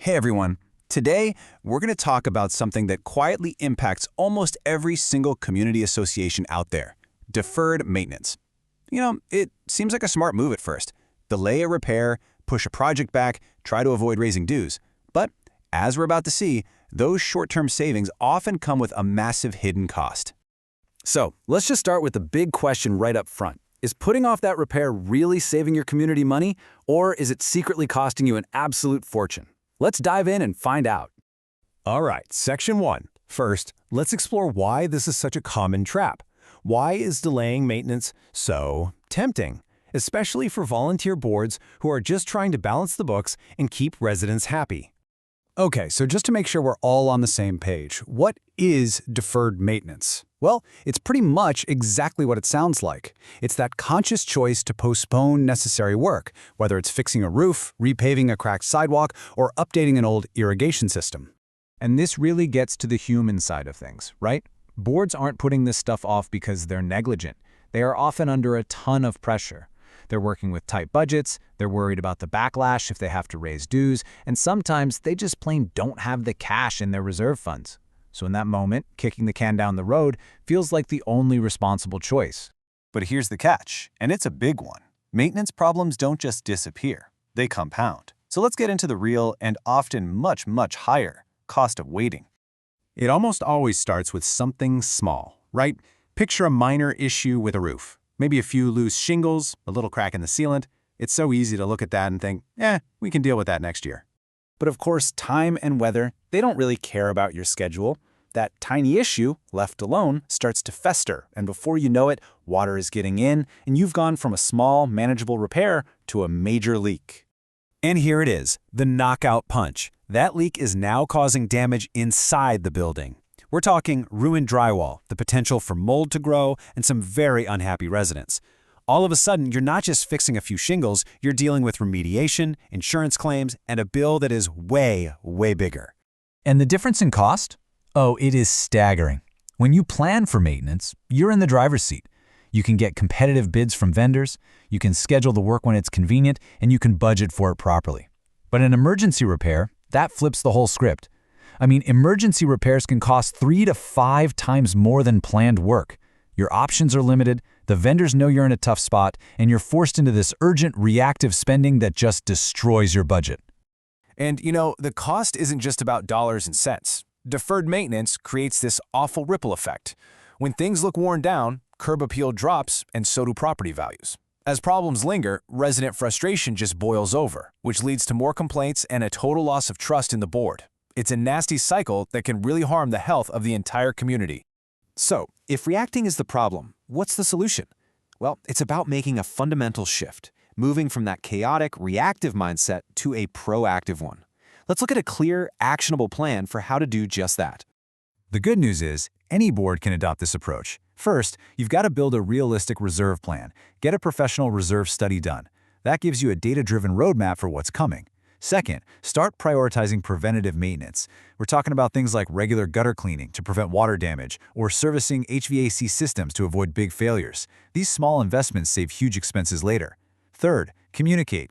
Hey everyone, today we're going to talk about something that quietly impacts almost every single community association out there, deferred maintenance. It seems like a smart move at first. Delay a repair, push a project back, try to avoid raising dues. But as we're about to see, those short-term savings often come with a massive hidden cost. So let's just start with the big question right up front. Is putting off that repair really saving your community money, or is it secretly costing you an absolute fortune? Let's dive in and find out. All right, Section 1. First, let's explore why this is such a common trap. Why is delaying maintenance so tempting, especially for volunteer boards who are just trying to balance the books and keep residents happy? Okay, so just to make sure we're all on the same page, what is deferred maintenance? Well, it's pretty much exactly what it sounds like. It's that conscious choice to postpone necessary work, whether it's fixing a roof, repaving a cracked sidewalk, or updating an old irrigation system. And this really gets to the human side of things, right? Boards aren't putting this stuff off because they're negligent. They are often under a ton of pressure. They're working with tight budgets, they're worried about the backlash if they have to raise dues, and sometimes they just plain don't have the cash in their reserve funds. So in that moment, kicking the can down the road feels like the only responsible choice. But here's the catch, and it's a big one. Maintenance problems don't just disappear, they compound. So let's get into the real and often much, much higher cost of waiting. It almost always starts with something small, right? Picture a minor issue with a roof. Maybe a few loose shingles, a little crack in the sealant. It's so easy to look at that and think, we can deal with that next year. But of course, time and weather, they don't really care about your schedule. That tiny issue, left alone, starts to fester, and before you know it, water is getting in, and you've gone from a small, manageable repair to a major leak. And here it is, the knockout punch. That leak is now causing damage inside the building. We're talking ruined drywall, the potential for mold to grow, and some very unhappy residents. All of a sudden, you're not just fixing a few shingles, you're dealing with remediation, insurance claims, and a bill that is way, way bigger. And the difference in cost? Oh, it is staggering. When you plan for maintenance, you're in the driver's seat. You can get competitive bids from vendors, you can schedule the work when it's convenient, and you can budget for it properly. But an emergency repair, that flips the whole script. I mean, emergency repairs can cost 3 to 5 times more than planned work. Your options are limited, the vendors know you're in a tough spot, and you're forced into this urgent, reactive spending that just destroys your budget. And the cost isn't just about dollars and cents. Deferred maintenance creates this awful ripple effect. When things look worn down, curb appeal drops, and so do property values. As problems linger, resident frustration just boils over, which leads to more complaints and a total loss of trust in the board. It's a nasty cycle that can really harm the health of the entire community. So, if reacting is the problem, what's the solution? Well, it's about making a fundamental shift, moving from that chaotic, reactive mindset to a proactive one. Let's look at a clear, actionable plan for how to do just that. The good news is, any board can adopt this approach. First, you've got to build a realistic reserve plan. Get a professional reserve study done. That gives you a data-driven roadmap for what's coming. Second, start prioritizing preventative maintenance. We're talking about things like regular gutter cleaning to prevent water damage or servicing HVAC systems to avoid big failures. These small investments save huge expenses later. Third, communicate.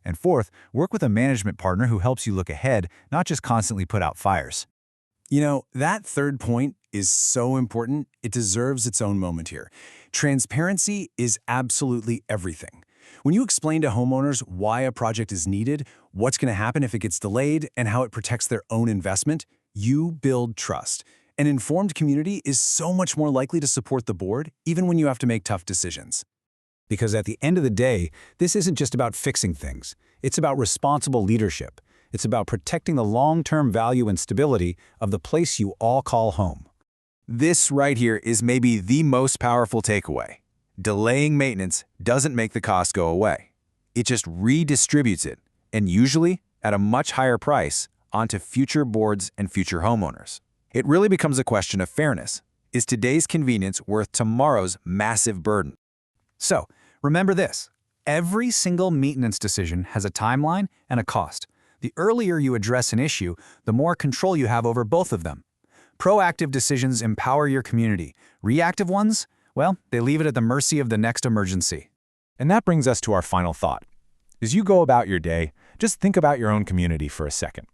And fourth, work with a management partner who helps you look ahead, not just constantly put out fires. That third point is so important, it deserves its own moment here. Transparency is absolutely everything. When you explain to homeowners why a project is needed, what's going to happen if it gets delayed, and how it protects their own investment, you build trust. An informed community is so much more likely to support the board, even when you have to make tough decisions. Because at the end of the day, this isn't just about fixing things. It's about responsible leadership. It's about protecting the long-term value and stability of the place you all call home. This right here is maybe the most powerful takeaway. Delaying maintenance doesn't make the cost go away. It just redistributes it, and usually at a much higher price, onto future boards and future homeowners. It really becomes a question of fairness. Is today's convenience worth tomorrow's massive burden? So, remember this. Every single maintenance decision has a timeline and a cost. The earlier you address an issue, the more control you have over both of them. Proactive decisions empower your community. Reactive ones, well, they leave it at the mercy of the next emergency. And that brings us to our final thought. As you go about your day, Just think about your own community for a second.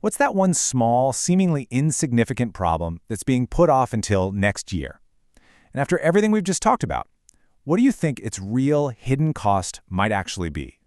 What's that one small, seemingly insignificant problem that's being put off until next year? And after everything we've just talked about, what do you think its real hidden cost might actually be?